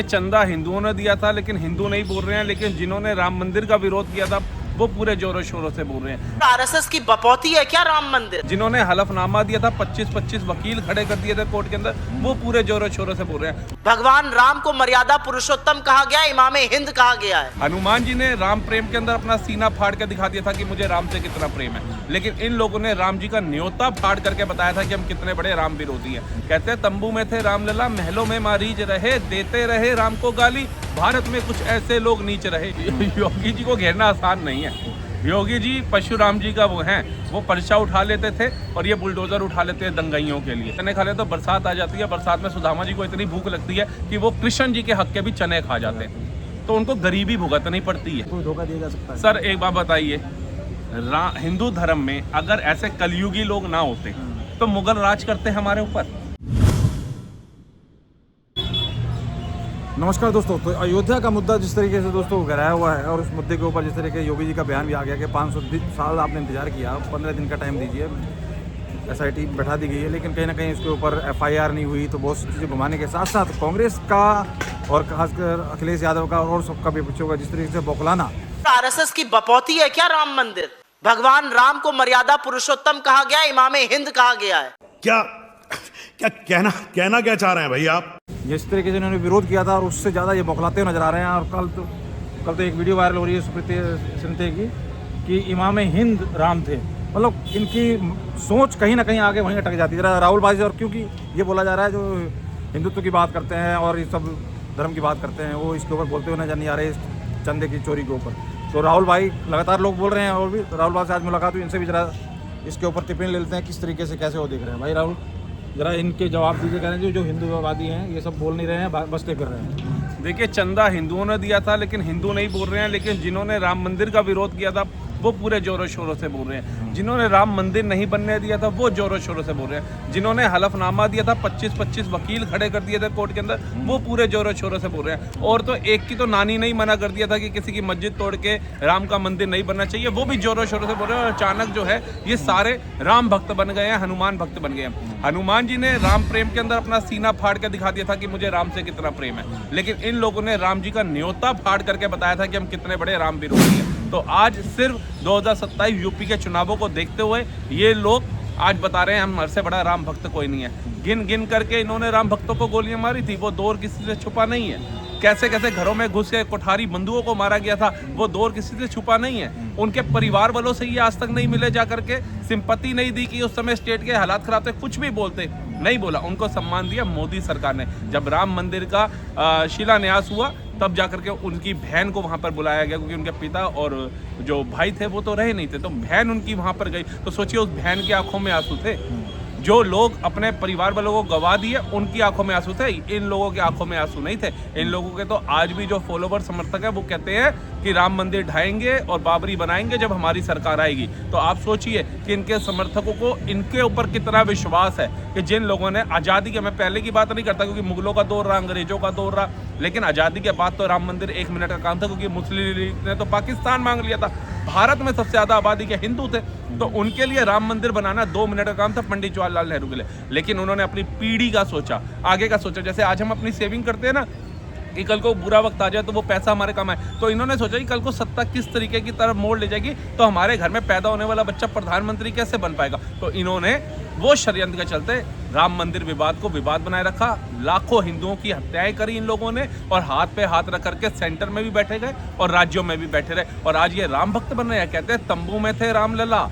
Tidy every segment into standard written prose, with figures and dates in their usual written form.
चंदा हिंदुओं ने दिया था, लेकिन हिंदू नहीं बोल रहे हैं, लेकिन जिन्होंने राम मंदिर का विरोध किया था वो पूरे जोरों शोरों से बोल रहे हैं। आरएसएस की बपौती है क्या राम मंदिर? जिन्होंने हलफनामा दिया था, 25-25 वकील खड़े कर दिए थे कोर्ट के अंदर, वो पूरे जोरों शोरों से बोल रहे हैं। भगवान राम को मर्यादा पुरुषोत्तम कहा गया, इमामे हिंद कहा गया है। हनुमान जी ने राम प्रेम के अंदर अपना सीना फाड़ के दिखा दिया था कि मुझे राम से कितना प्रेम है, लेकिन इन लोगों ने राम जी का न्योता फाड़ करके बताया था कि हम कितने बड़े राम विरोधी हैं। कहते हैं तंबू में थे राम लला, महलों में मारीज रहे, देते रहे राम को गाली, भारत में कुछ ऐसे लोग नीच रहे। योगी जी को घेरना आसान नहीं है। योगी जी परशुराम जी का वो हैं, वो पर्चा उठा लेते थे और ये बुलडोजर उठा लेते हैं दंगाइयों के लिए। चने खा ले तो बरसात आ जाती है, बरसात में सुदामा जी को इतनी भूख लगती है कि वो कृष्ण जी के हक के भी चने खा जाते हैं, तो उनको गरीबी भुगतनी पड़ती है। कोई धोखा दिया जा सकता है? सर एक बात बताइए, हिंदू धर्म में अगर ऐसे कलयुगी लोग ना होते तो मुगल राज करते हमारे ऊपर। नमस्कार दोस्तों, तो अयोध्या का मुद्दा जिस तरीके से दोस्तों गहराया हुआ है और उस मुद्दे के ऊपर जिस तरीके योगी जी का बयान भी आ गया कि 500 साल आपने इंतजार किया, 15 दिन का टाइम दीजिए, SIT बैठा दी गई है, लेकिन कहीं ना कहीं उसके ऊपर FIR नहीं हुई, तो बहुत सी चीज़ें घुमाने के साथ साथ कांग्रेस का और खासकर अखिलेश यादव का और सबका विपक्षों का जिस तरीके से बौखलाना। आरएसएस की बपौती है क्या राम मंदिर? भगवान राम को मर्यादा पुरुषोत्तम कहा गया, इमामे हिंद कहा गया है। क्या क्या कहना क्या चाह रहे हैं भाई आप? जिस तरीके से इन्होंने विरोध किया था और उससे ज़्यादा ये बौखलाते हुए नजर आ रहे हैं। और कल तो एक वीडियो वायरल हो रही है सुप्रीति सिंधे की कि इमाम हिंद राम थे, मतलब इनकी सोच कहीं ना कहीं आगे वहीं अटक जाती है। राहुल भाई, और क्योंकि ये बोला जा रहा है जो हिंदुत्व की बात करते हैं और ये सब धर्म की बात करते हैं, वो इसके ऊपर बोलते हुए नजर नहीं आ रहे इस चंदे की चोरी के ऊपर। तो राहुल भाई लगातार लोग बोल रहे हैं, और भी राहुल भाई से आज मुलाकात हुई, इनसे भी जरा इसके ऊपर टिप्पणी ले लेते हैं किस तरीके से कैसे वो देख रहे हैं। भाई राहुल, जरा इनके जवाब दीजिए, कह रहे हैं जो हिंदूवादी हैं ये सब बोल नहीं रहे हैं, बसते कर रहे हैं। देखिए, चंदा हिंदुओं ने दिया था, लेकिन हिंदू नहीं बोल रहे हैं, लेकिन जिन्होंने राम मंदिर का विरोध किया था वो पूरे जोरों शोरों से बोल रहे हैं। जिन्होंने राम मंदिर नहीं बनने दिया था वो जोरों शोरों से बोल रहे हैं। जिन्होंने हलफनामा दिया था, 25-25 वकील खड़े कर दिए थे कोर्ट के अंदर, वो पूरे जोरों शोरों से बोल रहे हैं। और तो एक की तो नानी नहीं मना कर दिया था कि किसी की मस्जिद तोड़ के राम का मंदिर नहीं बनना चाहिए, वो भी जोरों शोरों से बोल रहे हैं। और अचानक जो है ये सारे राम भक्त बन गए हैं, हनुमान भक्त बन गए हैं। हनुमान जी ने राम प्रेम के अंदर अपना सीना फाड़ के दिखा दिया था कि मुझे राम से कितना प्रेम है, लेकिन इन लोगों ने राम जी का न्योता फाड़ करके बताया था कि हम कितने बड़े राम विरोधी हैं। तो आज सिर्फ 2027 यूपी के चुनावों को देखते हुए ये लोग आज बता रहे हैं हमसे बड़ा राम भक्त कोई नहीं है। गिन गिन करके इन्होंने राम भक्तों को गोलियां मारी थी, वो दौर किसी से छुपा नहीं है। कैसे कैसे घरों में घुस के कोठारी बंधुओं को मारा गया था, वो दौर किसी से छुपा नहीं है। उनके परिवार वालों से ये आज तक नहीं मिले, जा करके सिंपत्ति नहीं दी कि उस समय स्टेट के हालात खराब थे, कुछ भी बोलते नहीं बोला। उनको सम्मान दिया मोदी सरकार ने। जब राम मंदिर का शिलान्यास हुआ तब जाकर के उनकी बहन को वहाँ पर बुलाया गया, क्योंकि उनके पिता और जो भाई थे वो तो रहे नहीं थे, तो बहन उनकी वहाँ पर गई। तो सोचिए उस बहन की आंखों में आंसू थे। जो लोग अपने परिवार वालों को गवा दिए उनकी आंखों में आंसू थे, इन लोगों की आंखों में आंसू नहीं थे। इन लोगों के तो आज भी जो फॉलोवर समर्थक है वो कहते हैं कि राम मंदिर ढाएंगे और बाबरी बनाएंगे जब हमारी सरकार आएगी। तो आप सोचिए कि इनके समर्थकों को इनके ऊपर कितना विश्वास है कि जिन लोगों ने आज़ादी के, मैं पहले की बात नहीं करता क्योंकि मुगलों का दौर रहा, अंग्रेजों का दौर रहा, लेकिन आज़ादी के बाद तो राम मंदिर 1 मिनट का काम था, क्योंकि मुस्लिम लीग ने तो पाकिस्तान मांग लिया था। भारत में सबसे ज़्यादा आबादी के हिंदू थे, तो उनके लिए राम मंदिर बनाना 2 मिनट का काम था पंडित जवाहरलाल नेहरू के लिए। लेकिन उन्होंने अपनी पीढ़ी का सोचा, आगे का सोचा। जैसे आज हम अपनी सेविंग करते हैं ना कि कल को बुरा वक्त आ जाए तो वो पैसा हमारे काम आए, तो इन्होंने सोचा कि कल को सत्ता किस तरीके की तरफ मोड़ ले जाएगी, तो हमारे घर में पैदा होने वाला बच्चा प्रधानमंत्री कैसे बन पाएगा। तो इन्होंने वो षड्यंत्र के चलते राम मंदिर विवाद को विवाद बनाए रखा। लाखों हिंदुओं की हत्याएं करी इन लोगों ने, और हाथ पे हाथ रख करके सेंटर में भी बैठे गए और राज्यों में भी बैठे रहे, और आज ये राम भक्त बन रहे हैं। कहते हैं तंबू में थे राम लला,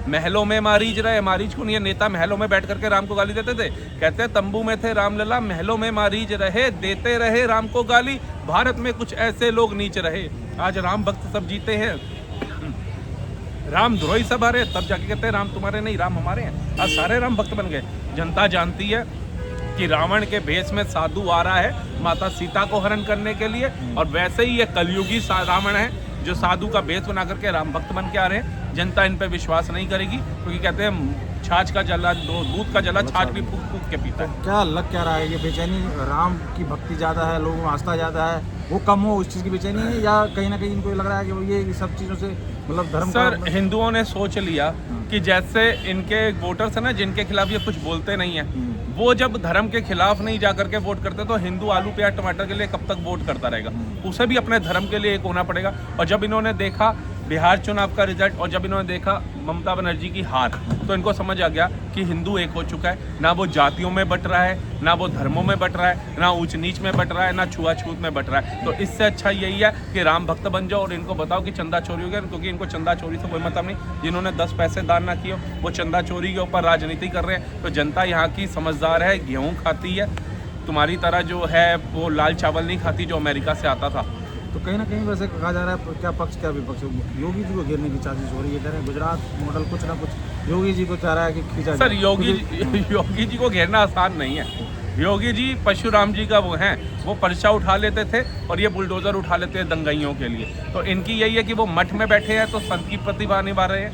महलों में मारीज रहे। मारीज को नहीं, नेता महलों में बैठ करके राम को गाली देते थे। कहते हैं तंबू में थे राम लला, महलों में मारीज रहे, देते रहे राम को गाली, भारत में कुछ ऐसे लोग नीच रहे। आज राम भक्त सब जीते हैं, राम द्रोही सब आ रहे, तब जाके कहते हैं राम तुम्हारे नहीं, राम हमारे हैं। आज सारे राम भक्त बन गए। जनता जानती है कि रावण के भेष में साधु आ रहा है माता सीता को हरण करने के लिए, और वैसे ही ये कलयुगी रावण है जो साधु का भेष बना करके राम भक्त बन के आ रहे हैं। जनता इन पे विश्वास नहीं करेगी, क्योंकि कहते हैं छाछ का जला, दूध का जला छाछ भी फूक फूक के पीता है। क्या लग क्या रहा है, ये बेचैनी राम की भक्ति ज़्यादा है, लोगों में आस्था ज़्यादा है, वो कम हो उस चीज़ की बेचैनी है, या कहीं ना कहीं इनको लग रहा है कि वो ये सब चीज़ों से मतलब धर्म सर हिंदुओं ने सोच लिया कि जैसे इनके वोटर्स है ना जिनके खिलाफ ये कुछ बोलते नहीं है, वो जब धर्म के खिलाफ नहीं जा करके वोट करते तो हिंदू आलू प्याज टमाटर के लिए कब तक वोट करता रहेगा? उसे भी अपने धर्म के लिए एक होना पड़ेगा। और जब इन्होंने देखा बिहार चुनाव का रिजल्ट और जब इन्होंने देखा ममता बनर्जी की हार, तो इनको समझ आ गया कि हिंदू एक हो चुका है। ना वो जातियों में बट रहा है, ना वो धर्मों में बट रहा है, ना ऊंच नीच में बट रहा है, ना छुआछूत में बट रहा है। तो इससे अच्छा यही है कि राम भक्त बन जाओ और इनको बताओ कि चंदा चोरी हो गया, क्योंकि इनको चंदा चोरी से कोई मतलब नहीं। जिन्होंने 10 पैसे दान ना किए वो चंदा चोरी के ऊपर राजनीति कर रहे हैं। तो जनता यहाँ की समझदार है, गेहूँ खाती है, तुम्हारी तरह जो है वो लाल चावल नहीं खाती जो अमेरिका से आता था। तो कहीं ना कहीं वैसे कहा जा रहा है क्या पक्ष क्या विपक्ष, योगी जी को घेरने की चार्जेस हो रही है, कह रहे हैं गुजरात मॉडल कुछ ना कुछ योगी जी को चाह रहा है कि खींचा सर जाए। योगी जी को घेरना आसान नहीं है। योगी जी परशुराम जी का वो हैं, वो पर्चा उठा लेते थे और ये बुलडोजर उठा लेते हैं दंगाइयों के लिए। तो इनकी यही है कि वो मठ में बैठे हैं तो संत की प्रतिभा निभा रहे हैं,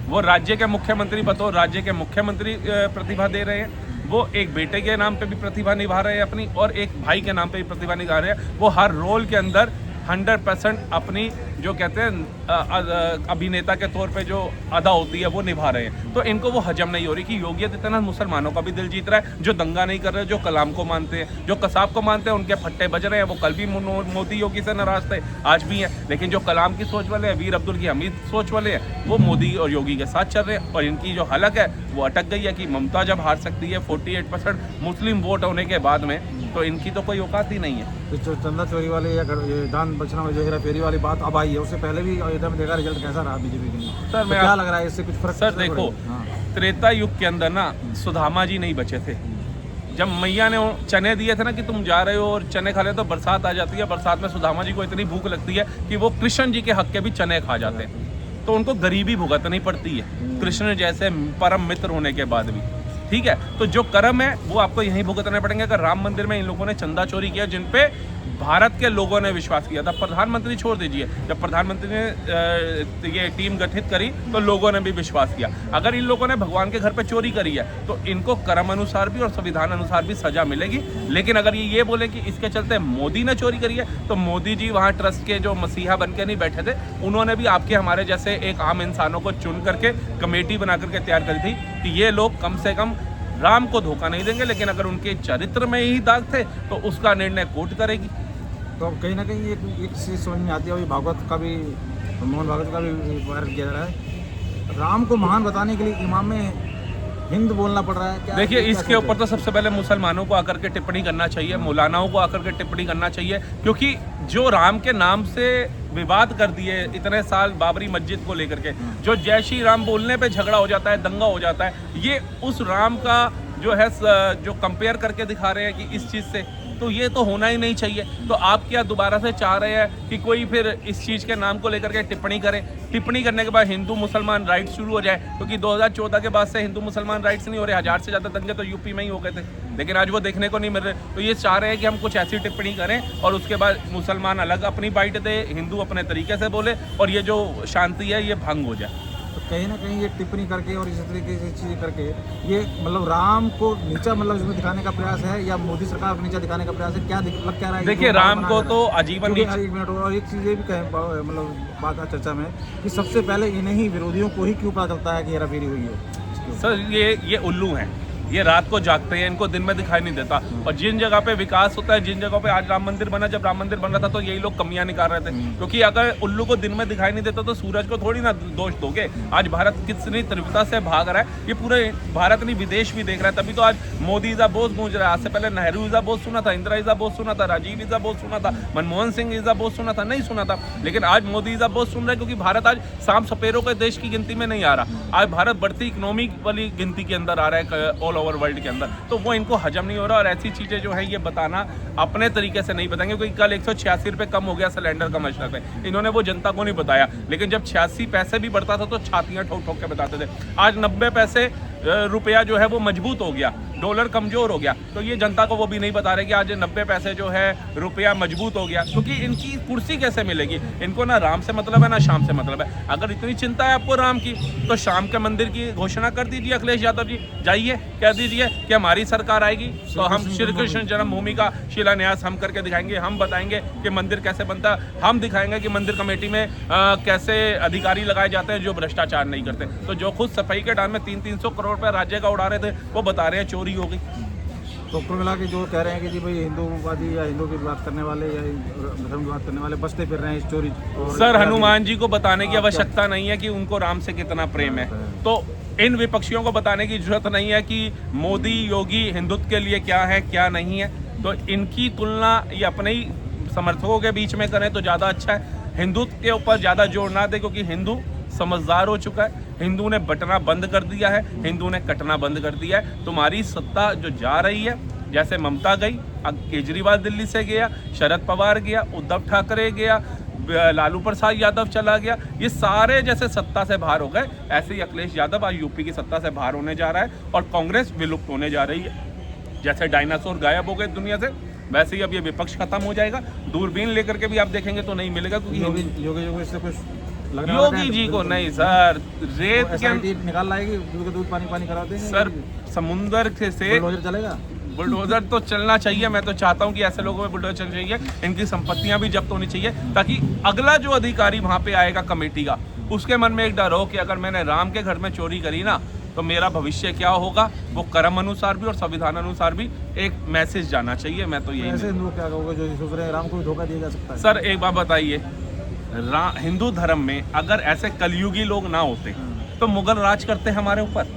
वो राज्य के मुख्यमंत्री बतौर राज्य के मुख्यमंत्री प्रतिभा दे रहे हैं, वो एक बेटे के नाम पे भी प्रतिभा निभा रहे हैं अपनी, और एक भाई के नाम पे भी प्रतिभा निभा रहे हैं। वो हर रोल के अंदर 100% अपनी जो कहते हैं अभिनेता के तौर पे जो अदा होती है वो निभा रहे हैं। तो इनको वो हजम नहीं हो रही कि योगी आदित्यनाथ मुसलमानों का भी दिल जीत रहा है, जो दंगा नहीं कर रहे, जो कलाम को मानते हैं, जो कसाब को मानते हैं, उनके फट्टे बज रहे हैं। वो कल भी मोदी योगी से नाराज थे, आज भी हैं। लेकिन जो कलाम की सोच वाले हैं, वीर अब्दुल की हमीद सोच वाले हैं, वो मोदी और योगी के साथ चल रहे हैं। और इनकी जो हलक है वो अटक गई है कि ममता जब हार सकती है 48% मुस्लिम वोट होने के बाद में, तो इनकी तो कोई औकात ही नहीं है। तो जो चंदा चोरी वाले या ये दान बचना जो हेरा फेरी वाली बात अब आई है, उससे पहले भी अयोध्या में देखा रिजल्ट कैसा रहा बीजेपी के लिए? सर तो मैं क्या लग रहा है इससे कुछ फर्क? सर देखो, त्रेता युग के अंदर ना सुदामा जी नहीं बचे थे। जब मैया ने चने दिए थे ना कि तुम जा रहे हो और चने खा रहे हो, तो बरसात आ जाती है। बरसात में सुदामा जी को इतनी भूख लगती है कि वो कृष्ण जी के हक के भी चने खा जाते हैं। तो उनको गरीबी भुगतनी पड़ती है कृष्ण जैसे परम मित्र होने के बाद भी। ठीक है, तो जो कर्म है वो आपको यहीं भुगतने पड़ेंगे। अगर राम मंदिर में इन लोगों ने चंदा चोरी किया जिन पे भारत के लोगों ने विश्वास किया था, प्रधानमंत्री छोड़ दीजिए, जब प्रधानमंत्री ने ये टीम गठित करी तो लोगों ने भी विश्वास किया। अगर इन लोगों ने भगवान के घर पे चोरी करी है तो इनको कर्म अनुसार भी और संविधान अनुसार भी सजा मिलेगी। लेकिन अगर ये बोले कि इसके चलते मोदी ने चोरी करी है, तो मोदी जी वहाँ ट्रस्ट के जो मसीहा बन के नहीं बैठे थे, उन्होंने भी आपके हमारे जैसे एक आम इंसानों को चुन करके कमेटी बना करके तैयार करी थी कि ये लोग कम से कम राम को धोखा नहीं देंगे, लेकिन अगर उनके चरित्र में ही दाग थे तो उसका निर्णय कोर्ट करेगी। तो कहीं ना कहीं एक चीज़ समझ में आती है, अभी भागवत का भी, मोहन भागवत का भी वायरल किया जा रहा है, राम को महान बताने के लिए इमाम में हिंद बोलना पड़ रहा है। क्या देखिए, इसके ऊपर तो सबसे पहले मुसलमानों को आकर के टिप्पणी करना चाहिए, मौलानाओं को आकर के टिप्पणी करना चाहिए, क्योंकि जो राम के नाम से विवाद कर दिए इतने साल बाबरी मस्जिद को लेकर के, जो जय श्री राम बोलने पे झगड़ा हो जाता है, दंगा हो जाता है, ये उस राम का जो है जो कंपेयर करके दिखा रहे हैं कि इस चीज़ से, तो ये तो होना ही नहीं चाहिए। तो आप क्या दोबारा से चाह रहे हैं कि कोई फिर इस चीज़ के नाम को लेकर के टिप्पणी करे? टिप्पणी करने के बाद हिंदू मुसलमान राइट शुरू हो जाए, क्योंकि 2014 के बाद से हिंदू मुसलमान राइट्स नहीं हो रहे। 1000 से ज़्यादा दंगे तो यूपी में ही हो गए थे, लेकिन आज वो देखने को नहीं मिल रहे। तो ये चाह रहे हैं कि हम कुछ ऐसी टिप्पणी करें और उसके बाद मुसलमान अलग अपनी बाइट दे, हिंदू अपने तरीके से बोले और ये जो शांति है ये भंग हो जाए। तो कहीं ना कहीं ये टिप्पणी करके और इस तरीके से चीज़ें करके ये मतलब राम को नीचा मतलब इसमें दिखाने का प्रयास है, या मोदी सरकार को नीचा दिखाने का प्रयास है? क्या मतलब क्या रहा है? देखिए, राम को तो आजीवन एक मिनट और एक चीज़ ये भी कहें, मतलब बात है चर्चा में कि सबसे पहले इन्हीं ही विरोधियों को ही क्यों पता चलता है कि हेरा फेरी हुई है? सर ये उल्लू हैं, ये रात को जागते हैं, इनको दिन में दिखाई नहीं देता। और जिन जगह पे विकास होता है, जिन जगह पे आज राम मंदिर बना, जब राम मंदिर बन रहा था तो यही लोग कमियां निकाल रहे थे, क्योंकि अगर उल्लू को दिन में दिखाई नहीं देता तो सूरज को थोड़ी ना दोष दोगे। आज भारत कितनी तीव्रता से भाग रहा है, ये पूरे भारत नहीं विदेश भी देख रहा है। तभी तो आज मोदी इज़ा बोस गूंज रहा है। आज से पहले नेहरू इज़ा बोस सुना था, इंदिरा इज़ा बोस सुना था, राजीव इज़ा बोस सुना था, मनमोहन सिंह इज़ा बोस सुना था, नहीं सुना था। लेकिन आज मोदी इज़ा बोस सुन रहा है, क्योंकि भारत आज सांप सपेरों के देश की गिनती में नहीं आ रहा। आज भारत बढ़ती इकोनॉमी वाली गिनती के अंदर आ रहा है ऑल ओवर वर्ल्ड के अंदर। तो वो इनको हजम नहीं हो रहा, और ऐसी चीज़ें जो है ये बताना अपने तरीके से नहीं बताएंगे, क्योंकि कल 186 रुपये कम हो गया सिलेंडर का मसला पे, इन्होंने वो जनता को नहीं बताया। लेकिन जब 86 पैसे भी बढ़ता था तो छातियाँ ठोक ठोक के बताते थे। आज 90 पैसे रुपया जो है वो मजबूत हो गया, डॉलर कमज़ोर हो गया, तो ये जनता को वो भी नहीं बता रहे कि आज 90 पैसे जो है रुपया मजबूत हो गया। क्योंकि इनकी कुर्सी कैसे मिलेगी? इनको ना राम से मतलब है ना शाम से मतलब है। अगर इतनी चिंता है आपको राम की, तो शाम के मंदिर की घोषणा कर दीजिए अखिलेश यादव जी, जाइए कह दीजिए कि हमारी सरकार आएगी तो हम श्री कृष्ण जन्मभूमि का शिलान्यास हम करके दिखाएंगे, हम बताएंगे कि मंदिर कैसे बनता है, हम दिखाएंगे कि मंदिर कमेटी में कैसे अधिकारी लगाए जाते हैं जो भ्रष्टाचार नहीं करते। तो जो खुद सफाई के डाल में 300-300 करोड़ रुपये राज्य का उड़ा रहे थे, वो बता रहे हैं चोरी हो गई। तो कुल मिला के जो कह रहे हैं कि जी भाई हिंदूवादी या हिंदू की बात करने वाले या धर्म की बात करने वाले बसते फिर रहे हैं इस चोरी। सर हनुमान जी को बताने की आवश्यकता नहीं है कि उनको राम से कितना प्रेम है, तो इन विपक्षियों को बताने की जरूरत नहीं है कि मोदी योगी हिंदुत्व के लिए क्या है क्या नहीं है। तो इनकी तुलना ये अपने ही समर्थकों के बीच में करें तो ज़्यादा अच्छा है। हिंदुत्व के ऊपर ज़्यादा जोर ना दे, क्योंकि हिंदू समझदार हो चुका है। हिंदू ने बंटना बंद कर दिया है, हिंदू ने कटना बंद कर दिया है। तुम्हारी सत्ता जो जा रही है, जैसे ममता गई, अब केजरीवाल दिल्ली से गया, शरद पवार गया, उद्धव ठाकरे गया, लालू प्रसाद यादव चला गया, ये सारे जैसे सत्ता से बाहर हो गए, ऐसे ही अखिलेश यादव आज यूपी की सत्ता से बाहर होने जा रहा है और कांग्रेस विलुप्त होने जा रही है। जैसे डायनासोर गायब हो गए दुनिया से, वैसे ही अब ये विपक्ष खत्म हो जाएगा। दूरबीन लेकर के भी आप देखेंगे तो नहीं मिलेगा, क्योंकि योगी इससे कुछ योगी जी को नहीं सर, रेत के निकाल लाएगी, दूध पानी करा देंगे सर, समुंदर से चलेगा। बुलडोजर तो चलना चाहिए। मैं तो चाहता हूं कि ऐसे लोगों में बुलडोजर चलना चाहिए, इनकी संपत्तियां भी जब्त होनी चाहिए, ताकि अगला जो अधिकारी वहां पे आएगा कमेटी का, उसके मन में एक डर हो कि अगर मैंने राम के घर में चोरी करी ना तो मेरा भविष्य क्या होगा। वो कर्म अनुसार भी और संविधान अनुसार भी एक मैसेज जाना चाहिए। मैं तो यही ऐसे लोग क्या कहोगे जो सोच रहे हैं राम को भी धोखा दिया जा सकता है। सर एक बात बताइए, हिंदू धर्म में अगर ऐसे कलयुगी लोग ना होते तो मुगल राज करते हमारे ऊपर,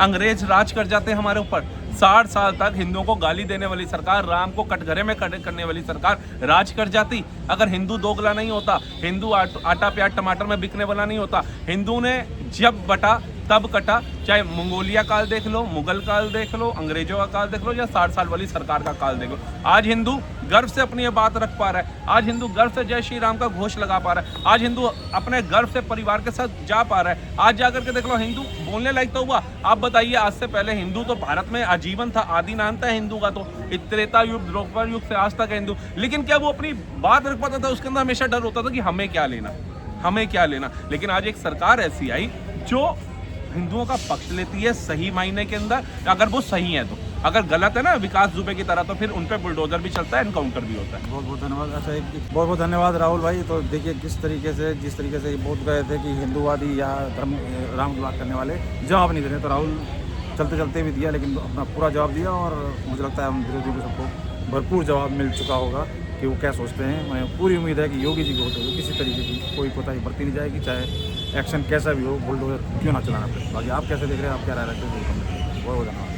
अंग्रेज राज कर जाते हमारे ऊपर। 60 साल तक हिंदुओं को गाली देने वाली सरकार, राम को कटघरे में करने वाली सरकार राज कर जाती। अगर हिंदू दोगला नहीं होता, हिंदू आटा प्याज टमाटर में बिकने वाला नहीं होता, हिंदू ने जब बटा तब कटा, चाहे मंगोलिया काल देख लो, मुगल काल देख लो, अंग्रेजों का काल देख लो, या 60 साल वाली सरकार का काल देख लो। आज हिंदू गर्व से अपनी ये बात रख पा रहा है, आज हिंदू गर्व से जय श्री राम का घोष लगा पा रहा है, आज हिंदू अपने गर्व से परिवार के साथ जा पा रहा है। आज जाकर के देख लो हिंदू बोलने लायक तो हुआ। आप बताइए, आज से पहले हिंदू तो भारत में आजीवन था, आदि नाम था हिंदू का, तो त्रेता युग द्वापर युग से आज तक है हिंदू। लेकिन क्या वो अपनी बात रख पाता था? उसके अंदर हमेशा डर होता था कि हमें क्या लेना, हमें क्या लेना। लेकिन आज एक सरकार ऐसी आई जो हिंदुओं का पक्ष लेती है सही मायने के अंदर, अगर वो सही है तो। अगर गलत है ना विकास दुबे की तरह, तो फिर उन पे बुलडोजर भी चलता है, एनकाउंटर भी होता है। बहुत बहुत धन्यवाद। अच्छा, बहुत बहुत धन्यवाद राहुल भाई। तो देखिए जिस तरीके से बोल गए थे कि हिंदूवादी या धर्म राम की बात करने वाले जवाब नहीं दे रहे, तो राहुल चलते चलते भी दिया, लेकिन अपना पूरा जवाब दिया। और मुझे लगता है हम विरोधी भी सबको भरपूर जवाब मिल चुका होगा कि वो क्या सोचते हैं। मैं पूरी उम्मीद है कि योगी जी को होते हुए किसी तरीके की कोई कोताही बरती नहीं जाएगी, चाहे एक्शन कैसा भी हो, बुलडोजर क्यों ना चलाना पड़े। बाकी आप कैसे देख रहे हैं, आप क्या राय रखते हैं? बहुत बहुत धन्यवाद।